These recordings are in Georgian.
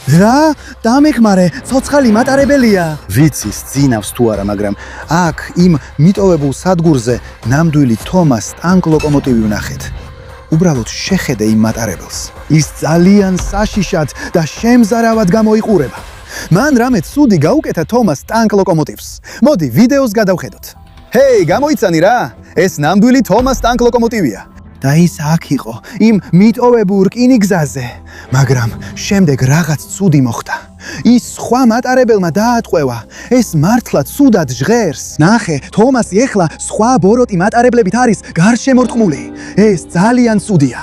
რა? დამეხმარე, ცოცხალი მატარებელია. ვიცი, ძინავს თუ არა, მაგრამ აქ იმ მიტოვებულ სადგურზე ნამდვილი თომას ტანკ ლოკომოტივი ვნახეთ. უბრალოდ შეხედე იმ მატარებელს. ის ძალიან საშიშად და შემზარავად გამოიყურება. მან რამე ცუდი გაუკეთა თომას ტანკ ლოკომოტივს. მოდი ვიდეოს გადავხედოთ. ჰეი, გამოიცანი რა? ეს ნამდვილი თომას ტანკ ლოკომოტივია. და ის აქ იყო, იმ მიტოვებულ რკინიგზაზე, მაგრამ შემდეგ რაღაც ცუდი მოხდა. ის სხვა მატარებელმა დაატყვევა, ეს მართლა ცუდად ჟღერს. ნახე, თომასი ეხლა სხვა ბოროტი მატარებლებით არის გარშემორტყმული. ეს ძალიან ცუდია.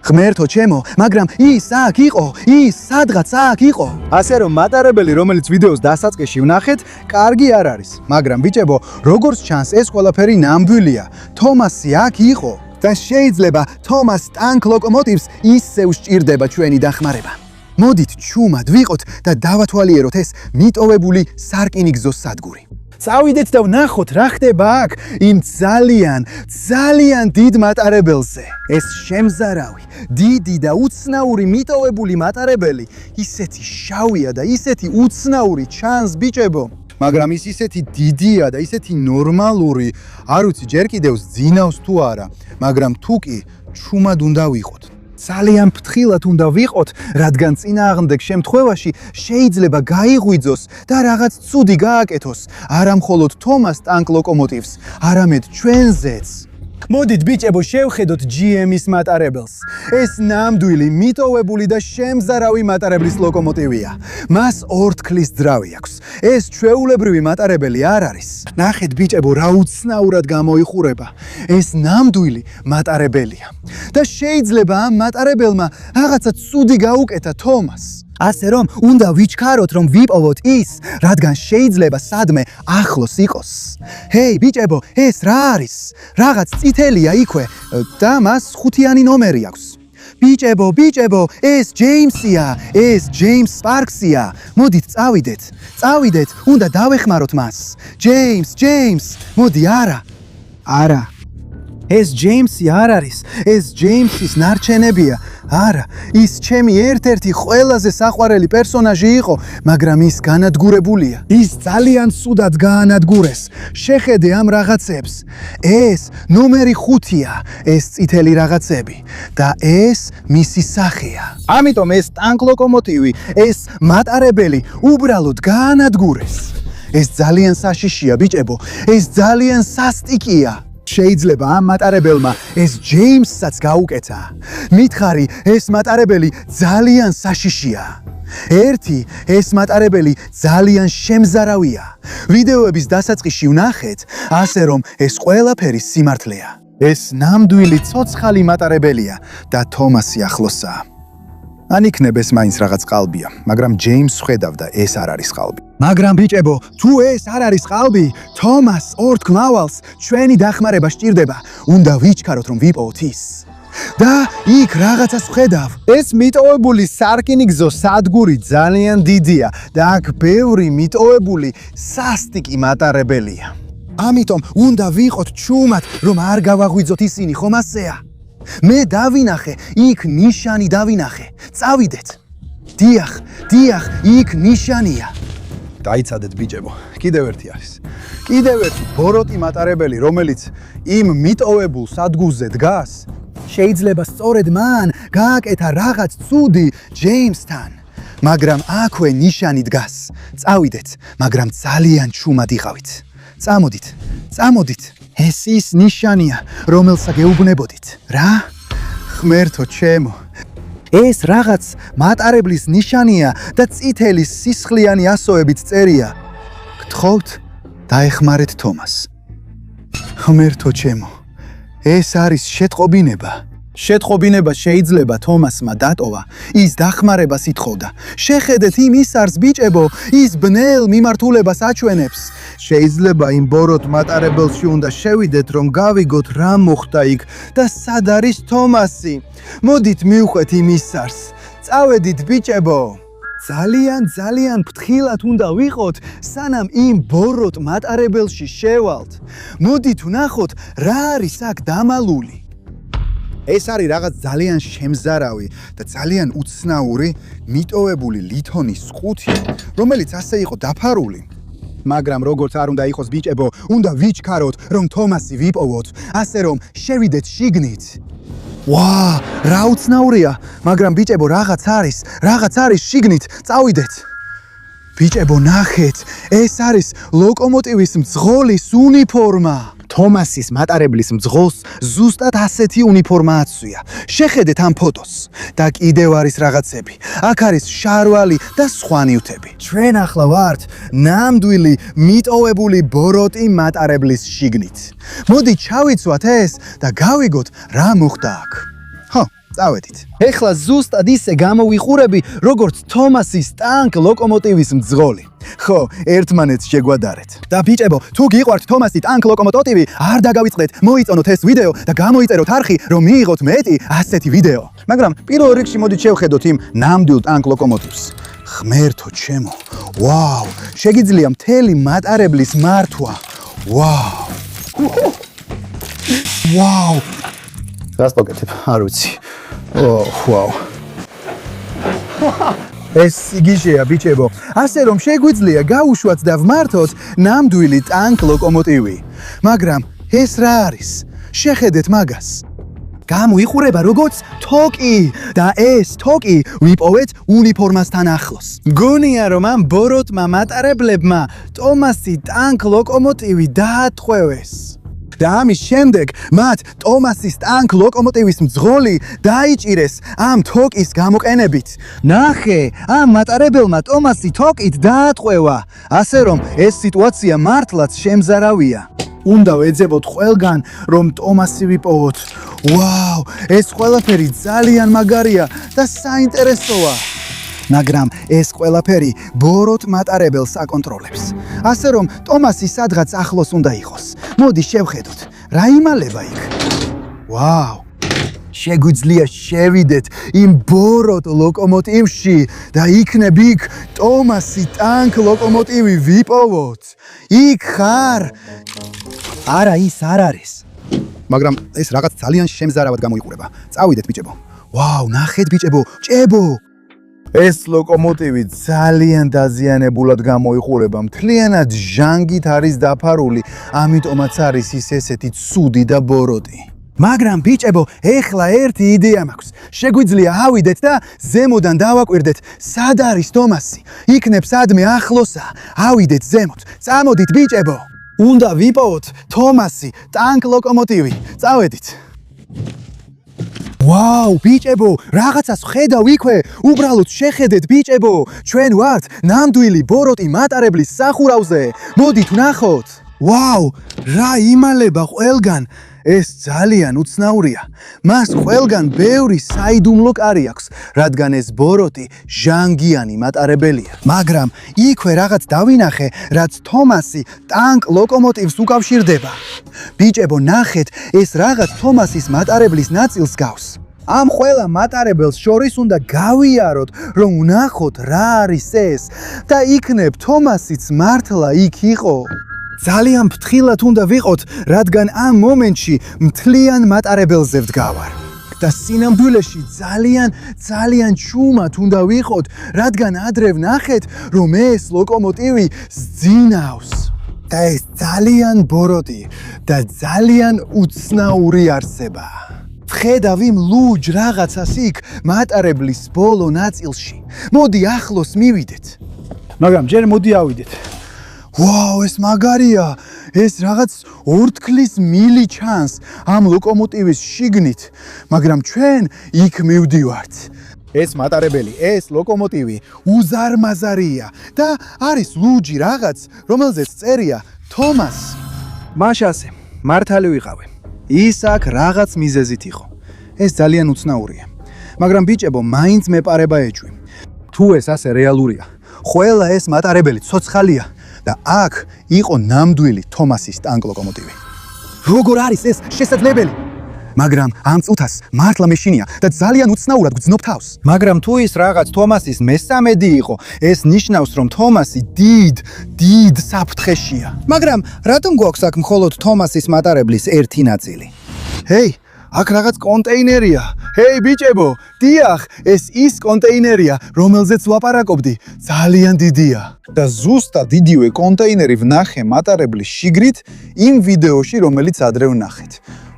ღმერთო ჩემო, მაგრამ ის აქ იყო, ის სადღაც აქ იყო. ასე რომ მატარებელი, რომელიც ვიდეოს დასაწყისში ვნახეთ, კარგი არ არის, მაგრამ ბიჭებო, როგორც ჩანს, ეს ყველაფერი ნამდვილია. თომასი აქ იყო. და შეიძლება თომას ტანკ ლოკომოტივს ისევ სჭირდება ჩვენი დახმარება. მოდით ჩუმად ვიყოთ და დავათვალიეროთ ეს მიტოვებული სარკინიგზო სადგური. წავიდეთ და ვნახოთ რა ხდება აქ იმ ძალიან დიდ მატარებელზე. ეს შემზარავი, დიდი და უცნაური მიტოვებული მატარებელი ისეთი შავია და ისეთი უცნაური ჩანს ბიჭებო. მაგრამ ის ისეთი დიდია და ისეთი ნორმალური, არ ვიცი ჯერ კიდევ ძინავს თუ არა, მაგრამ თუ კი ჩუმად უნდა ვიყოთ. ძალიან ფრთხილად უნდა ვიყოთ, რადგან წინააღმდეგ შემთხვევაში შეიძლება გაიღვიძოს და რაღაც ცუდი გააკეთოს, არა მხოლოდ თომას ტანკ ლოკომოტივს, არამედ ჩვენზეც. მოდით ბიჭებო შევხედოთ GM-ის მატარებელს. ეს ნამდვილი მიტოვებული და შემზარავი მატარებლის ლოკომოტივია. მას ორთქლის ძრავი აქვს. ეს ჩვეულებრივი მატარებელი არ არის. ნახეთ ბიჭებო რა უცნაურად გამოიყურება. ეს ნამდვილი მატარებელია. და შეიძლება ამ მატარებელმა რაღაცა ცუდი გაუკეთა თომას. ასე რომ უნდა ვიჩქაროთ რომ ვიპოვოთ ის, რადგან შეიძლება სადმე ახლოს იყოს. ჰეი ბიჭებო, ეს რა არის? რაღაც წითელია იქვე და მას 5-იანი ნომერი აქვს. ბიჭებო, ეს ჯეიმსია, ეს ჯეიმს სპარქსია. მოდით წავიდეთ, უნდა დავეხმაროთ მას. ჯეიმს, მოდი არა. ეს ჯეიმსი არ არის, ეს ჯეიმსის ნარჩენებია. არა, ის ჩემი ერთ-ერთი ყველაზე საყვარელი პერსონაჟი იყო, მაგრამ ის განადგურებულია. ის ძალიან ცუდად გაანადგურეს. შეხედე ამ რაღაცებს. ეს ნომერი 5-ია, ეს წითელი რაღაცები და ეს მისი სახეა. ამიტომ ეს ტანკ ლოკომოტივი, ეს მატარებელი უბრალოდ გაანადგურეს. ეს ძალიან საშიშია ბიჭებო, ეს ძალიან სასტიკია. შეიძლება ამ მატარებელმა ეს ჯეიმსსაც გაუკეთა. მითხარი, ეს მატარებელი ძალიან საშიშია. ეს მატარებელი ძალიან შემზარავია. ვიდეოების დასაწყისში ვნახეთ, ასე რომ ეს ყველაფერი სიმართლეა. ეს ნამდვილი ცოცხალი მატარებელია და თომასი ახლოსაა. ან იქნებ ეს მაინც რაღაც ყალბია, მაგრამ ჯეიმს ხედავდა ეს არ არის ყალბი. მაგრამ ბიჭებო, თუ ეს არ არის ყალბი, თომას ორთქლავალს ჩვენი დახმარება სჭირდება. უნდა ვიჩქაროთ რომ ვიპოვოთ ის. და იქ რაღაცას ვხედავ. ეს მიტოვებული სარკინიგზო სადგური ძალიან დიდია და აქ ბევრი მიტოვებული სასტიკი მატარებელია. ამიტომ უნდა ვიყოთ ჩუმად, რომ არ გავაღვიძოთ ისინი, ხომ ასეა? მე დავინახე, იქ ნიშანი დავინახე. წავიდეთ. დიახ, იქ ნიშანია. დაიცადეთ ბიჭებო, კიდევ ერთი არის. კიდევ ერთი ბოროტი მატარებელი, რომელიც იმ მიტოვებულ სადგურზე დგას. შეიძლება სწორედ მან გააკეთა რაღაც ცუდი ჯეიმსთან. მაგრამ აქვე ნიშანი დგას. წავიდეთ, მაგრამ ძალიან ჩუმად იყავით. წამოდით. ეს ის ნიშანია, რომელსაც გეუბნებოდით. რა? ღმერთო ჩემო. ეს რაღაც მატარებლის ნიშანია და წითელი სისხლიანი ასოებით წერია. გთხოვთ, დაეხმარეთ თომას. ღმერთო ჩემო. ეს არის შეტყობინება. შეტყობინება შეიძლება თომასმა დატოვა. ის დახმარებას ითხოვდა. შეხედეთ იმ ისარს ბიჭებო, ის ბნელ მიმართულებას აჩვენებს. შეიძლება იმ ბოროტ მატარებელში უნდა შევიდეთ, რომ გავიგოთ რა მოხდა იქ და სად არის თომასი. მოდით მივხვეთ იმ ისარს. წავედით ბიჭებო. ძალიან ფრთხილად უნდა ვიყოთ, სანამ იმ ბოროტ მატარებელში შევალთ. მოდით ვნახოთ რა არის აქ დამალული. ეს არის რაღაც ძალიან შემზარავი და ძალიან უცნაური მიტოვებული ლითონის ყუთი, რომელიც ასე იყო დაფარული. მაგრამ როგორც არ უნდა იყოს ბიჭებო, უნდა ვიჩქაროთ, რომ თომასი ვიპოვოთ, ასე რომ შევიდეთ შიგნით. ვა, რა უცნაურია, მაგრამ ბიჭებო, რაღაც არის შიგნით, წავიდეთ. ბიჭებო, ნახეთ, ეს არის ლოკომოტივის მძღოლის უნიფორმა. თომასის მატარებლის მძღოლს ზუსტად ასეთი უნიფორმა აცვია. შეხედეთ ამ ფოტოს. და კიდევ არის რაღაცები. აქ არის შარვალი და სხვა ნივთები. ჩვენ ახლა ვართ ნამდვილი მიტოვებული ბოროტი მატარებლის შიგნით. მოდი ჩავიცვათ ეს და გავიგოთ რა მოხდა აქ. ხო, წავედით. ეხლა ზუსტად ისე გამოვიყურები, როგორც თომასის ტანკ ლოკომოტივის მძღოლი. ხო, ერთმანეთს შეგვადარეთ. და ბიჭებო, თუ გიყვართ თომასის ტანკ ლოკომოტივი, არ დაგავიწყდეთ, მოიწონოთ ეს ვიდეო და გამოიწეროთ არხი, რომ მიიღოთ მეტი ასეთი ვიდეო. მაგრამ პირველ რიგში მოდით შევხედოთ იმ ნამდვილ ტანკ ლოკომოტივს. ღმერთო ჩემო. ვაუ, შეგიძლია მთელი მატარებლის მართვა. ვაუ. ვაუ. რას მოგეთებ? არ ვიცი. ვაუ. ეს სიგიჟეა ბიჭებო, ასე რომ შეგვიძლია გავუშვათ და ვმართოთ ნამდვილი ტანკ ლოკომოტივი. მაგრამ ეს რა არის? შეხედეთ მაგას. გამოიყურება როგორც თოკი და ეს თოკი ვიპოვეთ უნიფორმასთან ახლოს. გონია რომ ამ ბოროტმა მატარებლებმა თომასი ტანკ ლოკომოტივი დაატყვევეს. და ამის შემდეგ მათ თომასის ტანკ ლოკომოტივის მძღოლი დაიჭირეს ამ თოკის გამოყენებით. ნახე, ამ მატარებელმა თომასი თოკით დაატყვევა, ასე რომ ეს სიტუაცია მართლაც შემზარავია. უნდა ვეძებოთ ყველგან, რომ თომასი ვიპოვოთ. ვაუ, ეს ყველაფერი ძალიან მაგარია და საინტერესოა. მაგრამ ეს ყველაფერი ბოროტ მატარებელს აკონტროლებს. ასე რომ თომასი სადღაც ახლოს უნდა იყოს. მოდი შევხედოთ, რა იმალება იქ. ვაუ! შეგვიძლია შევიდეთ იმ ბოროტ ლოკომოტივში და იქნებ იქ თომასი ტანკ ლოკომოტივი ვიპოვოთ. იქ ხარ? არა, ის არ არის. მაგრამ ეს რაღაც ძალიან შემზარავად გამოიყურება. წავიდეთ ბიჭებო. ვაუ, ნახეთ ბიჭებო, ჭებო! ეს ლოკომოტივი ძალიან დაზიანებულად გამოიყურება, მთლიანად ჟანგით არის დაფარული, ამიტომაც არის ის ესეთი ცუდი და ბოროტი. მაგრამ ბიჭებო, ეხლა ერთი იდეა მაქვს. შეგვიძლია ავიდეთ და ზემოდან დავაკვირდეთ, სად არის თომასი. იქნებ სადმე ახლოსა. ავიდეთ ზემოთ. წამოდით ბიჭებო. უნდა ვიპოვოთ თომასი ტანკ ლოკომოტივი. წავედით. ვაუ, ბიჭებო, რაღაცას ხედავ იქვე. უბრალოდ შეხედეთ ბიჭებო, ჩვენ ვართ ნამდვილი ბოროტი მატარებლის სახურავზე. მოდით ვნახოთ. ვაუ, რა იმალება ყველგან. ეს ძალიან უცნაურია. მას ყველგან ბევრი საიდუმლო კარი აქვს, რადგან ეს ბოროტი ჟანგიანი მატარებელია. მაგრამ იქვე რაღაც დავინახე, რაც თომასი ტანკ ლოკომოტივს უკავშირდება. ბიჭებო, ნახეთ, ეს რაღაც თომასის მატარებლის ნაწილს გავს. ამ ყველა მატარებელს შორის უნდა გავიაროთ, რომ ვნახოთ რა არის ეს და იქნებ თომასიც მართლა იქ იყო. ძალიან ფრთხილად უნდა ვიყოთ, რადგან ამ მომენტში მთლიან მატარებელზე ვდგავარ. და სინამდვილეში ძალიან ჩუმად უნდა ვიყოთ, რადგან ადრე ვნახეთ, რომ ეს ლოკომოტივი ზძინავს. და ეს ძალიან ბოროტი და ძალიან უცნაური არსება. ვხედავ იმ ლუჯ რაღაცას იქ მატარებლის ბოლო ნაწილში. მოდი ახლოს მივიდეთ. მაგრამ ჯერ მოდი ავიდეთ. ვაუ, ეს მაგარია! ეს რაღაც ორთქლის მილი ჩანს ამ ლოკომოტივის შიგნით, მაგრამ ჩვენ იქ მივდივართ. ეს მატარებელი, ეს ლოკომოტივი უზარმაზარია და არის ლუჯი რაღაც, რომელზეც წერია თომას. მაშასე, მართალი ვიყავი. ის აქ რაღაც მიზეზით იყო. ეს ძალიან უცნაურია. მაგრამ ბიჭებო, მაინც მეპარება ეჭვი. თუ ეს ასე რეალურია, ყველა ეს მატარებელი ცოცხალია. და აქ იყო ნამდვილი თომასის ტანკ ლოკომოტივი. როგორ არის ეს შესაძლებელი? მაგრამ ამ წუთას მართლა მეშინია და ძალიან უცნაურად გძნობ თავს. მაგრამ თუ ის რაღაც თომასის მესამედი იყო, ეს ნიშნავს, რომ თომასი დიდ საფრთხეშია. მაგრამ რატომ გვაქვს აქ მხოლოდ თომასის მატარებლის ერთი ნაწილი? ჰეი, აქ რაღაც კონტეინერია. ჰეი ბიჭებო, დიახ, ეს ის კონტეინერია, რომელზეც ვაპარაკობდი. ძალიან დიდია. და ზუსტად იდივე კონტეინერი ვნახე მატარებლის შიგრით იმ ვიდეოში, რომელიც ადრე ვნახეთ.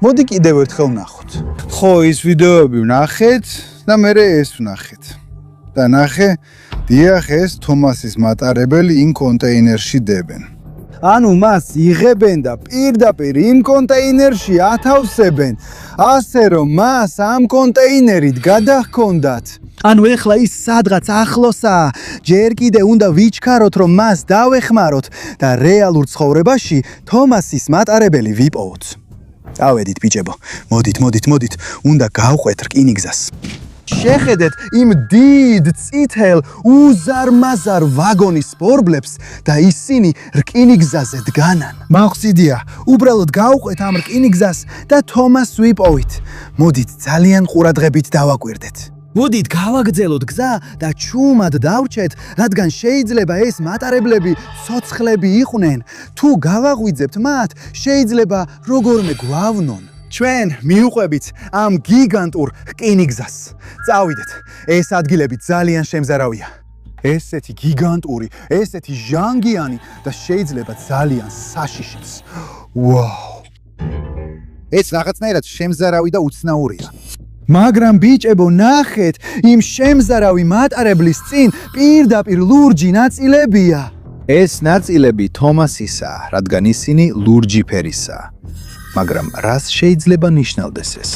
მოდი კიდევ ერთხელ ვნახოთ. ხო, ის ვიდეოები ვნახეთ და მე ეს ვნახეთ. და ნახე, დიახ, ეს თომასის მატარებელი იმ კონტეინერში დებენ. ანუ მას იღებენ და პირდაპირ იმ კონტეინერში ათავსებენ, ასე რომ მას ამ კონტეინერით გადაჰქონდათ. ანუ ეხლა ის სადღაც ახლოსაა, ჯერ კიდე უნდა ვიჩქაროთ, რომ მას დავეხმაროთ და რეალურ ცხოვრებაში თომასის მატარებელი ვიპოვოთ. წავედით ბიჭებო, მოდით, უნდა გავყვეთ რკინიგზას. შეხედეთ იმ დიდ წითელ უზარმაზარ ვაგონის ბორბლებს და ისინი რკინიგზაზე დგანან. მახსიდია, უბრალოდ გავყვეთ ამ რკინიგზას და თომასს ვიპოვით. მოდით ძალიან ყურადღებით დავაკვირდეთ. მოდით გავაგრძელოთ გზა და ჩუმად დავრჩეთ, რადგან შეიძლება ეს მატარებლები ცოცხლები იყვნენ. თუ გავაღვიძებთ მათ, შეიძლება როგორმე გვავნონ. ჩვენ მივყვებით ამ გიგანტურ რკინიგზას. წავიდეთ, ეს ადგილები ძალიან შემზარავია. ესეთი გიგანტური, ესეთი ჟანგიანი და შეიძლება ძალიან საშიშიც. ვაუ! ეს რაღაცნაირად შემზარავი და უცნაურია. მაგრამ ბიჭებო, ნახეთ, იმ შემზარავი მატარებლის წინ პირდაპირ ლურჯი ნაწილებია. ეს ნაწილები თომასისაა, რადგან ისინი ლურჯი ფერისაა. მაგრამ რას შეიძლება ნიშნავდეს ეს?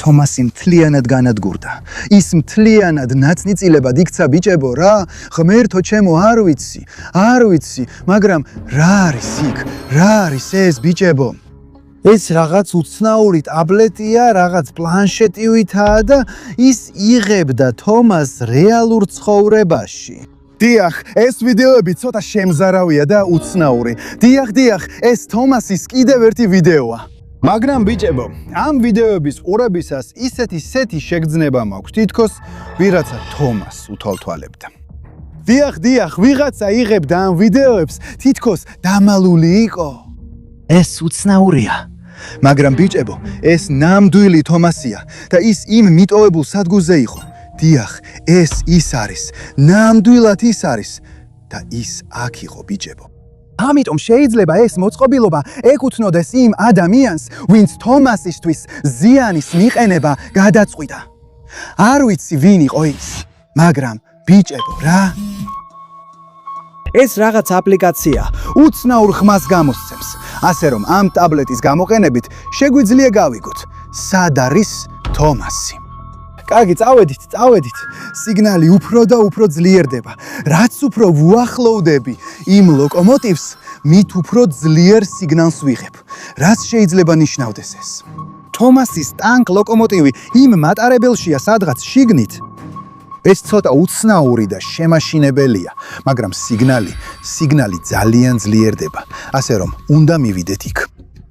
თომასი მთლიანად განადგურდა. ის მთლიანად ნაცნიწილებად იქცა ბიჭებო რა, ღმერთო ჩემო, არ ვიცი, მაგრამ რა არის იქ? რა არის ეს ბიჭებო? ეს რაღაც უცნაური ტაბლეტია, რაღაც პლანშეტივითაა და ის იღებდა თომას რეალურ ცხოვრებაში. დიახ, ეს ვიდეოები ცოტა შემზარავია და უცნაური. დიახ, ეს თომასის კიდევ ერთი ვიდეოა. მაგრამ ბიჭებო, ამ ვიდეოების ყურებისას ისეთი სეთი შეგრძნება მაქვს, თითქოს ვიღაცა თომას უთვალთვალებდა. დიახ, ვიღაცა იღებდა ამ ვიდეოებს, თითქოს დამალული იყო. ეს უცნაურია. მაგრამ ბიჭებო, ეს ნამდვილი თომასია და ის იმ მიტოვებულ სადგურზე იყო. დიახ, ეს ის არის, ნამდვილად ის არის და ის აქ იყო ბიჭებო. ამიტომ შეიძლება ეს მოწყობილობა ეკუთვნოდეს იმ ადამიანს, ვინც თომასისთვის ზიანის მიყენება გადაწყვიტა. არ ვიცი ვინ იყო ის, მაგრამ ბიჭებო რა, ეს რაღაც აპლიკაცია უცნაურ ხმას გამოსცემს, ასე რომ ამ ტაბლეტის გამოყენებით შეგვიძლია გავიგოთ, სად არის თომასი. კარგი, წავედით. სიგნალი უფრო და უფრო ძლიერდება. რაც უფრო ვუახლოვდები იმ ლოკომოტივს, მით უფრო ძლიერ სიგნალს ვიღებ. რაც შეიძლება ნიშნავდეს ეს? თომასის ტანკ ლოკომოტივი იმ მატარებელშია სადღაც შიგნით. ეს ცოტა უცნაური და შემაშინებელია, მაგრამ სიგნალი ძალიან ძლიერდება, ასე რომ უნდა მივიდეთ იქ.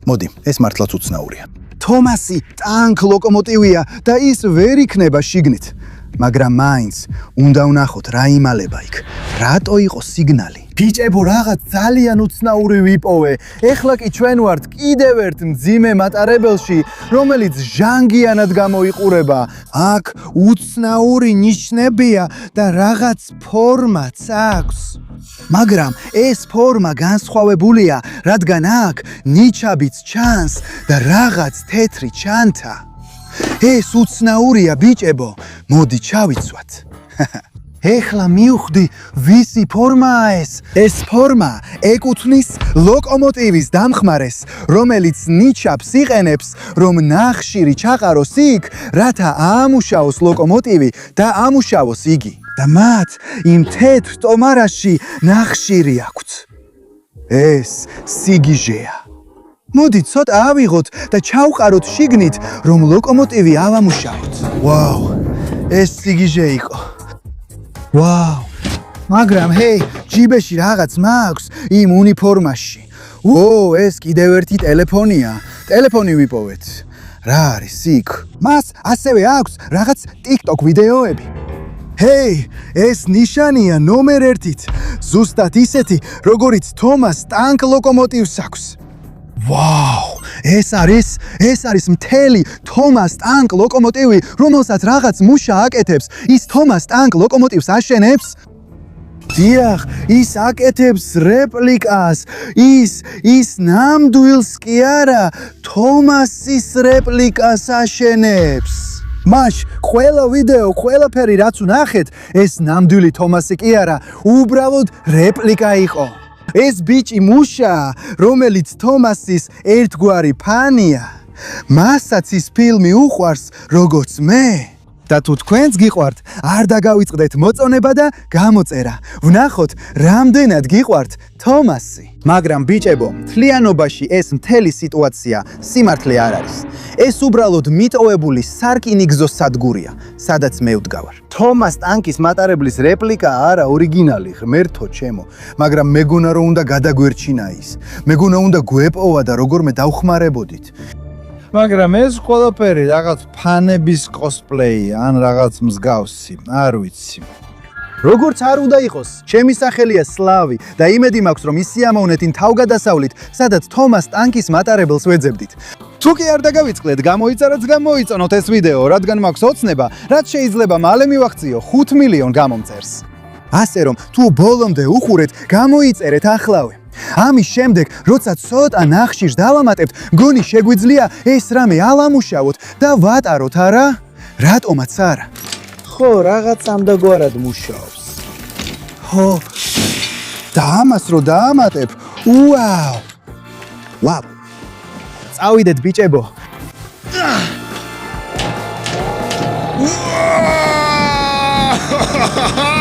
მოდი, ეს მართლაც უცნაურია. თომასი ტანკ ლოკომოტივია და ის ვერ იქნება შიგნით. მაგრამ მაინც უნდა ვნახოთ რა იმალება იქ. რატო იყო სიგნალი? ბიჭებო, რაღაც ძალიან უცნაური ვიპოვე. ეხლა კი ჩვენ ვართ კიდევ ერთ მძიმე მატარებელში, რომელიც ჟანგიანად გამოიყურება. აქ უცნაური ნიშნებია და რაღაც ფორმაც აქვს. მაგრამ ეს ფორმა განსხვავებულია, რადგან აქ ნიჩაბიც ჩანს და რაღაც თეთრი ჩანთა. ეს უცნაურია ბიჭებო, მოდი ჩავიცვათ. ეხლა მივხვდი, ვისი ფორმაა ეს. ეს ფორმა ეკუთვნის ლოკომოტივის დამხმარეს, რომელიც ნიჩაბს იყენებს, რომ ნახშირი ჩაყაროს იქ, რათა აამუშაოს ლოკომოტივი და ამუშავოს იგი. და მათ იმ თეთრ ტომარაში ნახშირი აქვთ. ეს სიგიჟეა. მოდი ცოტა ავიღოთ და ჩავყაროთ შიგნით, რომ ლოკომოტივი ავამუშავოთ. ვაუ, ეს სიგიჟე იყო. ვაუ, მაგრამ ჰეი, ჯიბეში რაღაც მაქვს იმ უნიფორმაში. ეს კიდევ ერთი ტელეფონია. ტელეფონი ვიპოვეთ. რა არის იქ? მას ასევე აქვს რაღაც TikTok ვიდეოები. ჰეი, ეს ნიშანია ნომერ 1-ით. ზუსტად ისეთი, როგორიც თომას ტანკ ლოკომოტივს აქვს. ვაუ! ეს არის მთელი თომას ტანკ ლოკომოტივი, რომელსაც რაღაც მუშა აკეთებს. ის თომას ტანკ ლოკომოტივს აშენებს? დიახ, ის აკეთებს რეპლიკას. ის ნამდვილს კი არა, თომასის რეპლიკას აშენებს. მაშ, ყველა ვიდეო, ყველაფერი რაც ვნახეთ, ეს ნამდვილი თომასი კი არა, უბრალოდ რეპლიკა იყო. ეს ბიჭი მუშაა, რომელიც თომასის ერთგვარი ფანია. მასაც ის ფილმი უყვარს, როგორც მე. და თუ თქვენც გიყვართ, არ დაგავიწყდეთ მოწონება და გამოწერა. ვნახოთ, რამდენად გიყვართ თომასი. მაგრამ ბიჭებო, მთლიანობაში ეს მთელი სიტუაცია სიმართლე არ არის. ეს უბრალოდ მიტოვებული სარკინიგზო სადგურია, სადაც მე ვდგავარ. თომას ტანკის მატარებლის რეპლიკა არა ორიგინალი, ღმერთო ჩემო, მაგრამ მეგონა რომ უნდა გადაგვერჩინა ის. მეგონა უნდა გვეპოვა და როგორმე დავხმარებოდით. მაგრამ ეს ყველაფერი რაღაც ფანების კოსპლეი ან რაღაც მსგავსი, არ ვიცი. როგორც არ უნდა იყოს, ჩემი სახელია სლავი და იმედი მაქვს, რომ ის სიამოვნეთ იმ თავგადასავლით, სადაც თომას ტანკის მატარებელს ვეძებდით. თუ კი არ დაგავიწყდეთ, გამოიწეროთ, გამოიწონოთ ეს ვიდეო, რადგან მაქვს ოცნება, რაც შეიძლება მალე მივახციო 5 მილიონ გამომწერს. ასე რომ, თუ ბოლომდე უხურეთ, გამოიწერეთ ახლავე. ამის შემდეგ, როცა ცოტა ნახშირს დავამატებთ, გონი შეგვიძლია ეს რამე ალამუშავოთ და ვატაროთ, არა? რატომაც არა? ხო, რაღაც ამდაგვარად მუშაობს. ხო. და ამას რო დაამატებ, უაუ! ვაუ! წავიდეთ ბიჭებო. Whoa!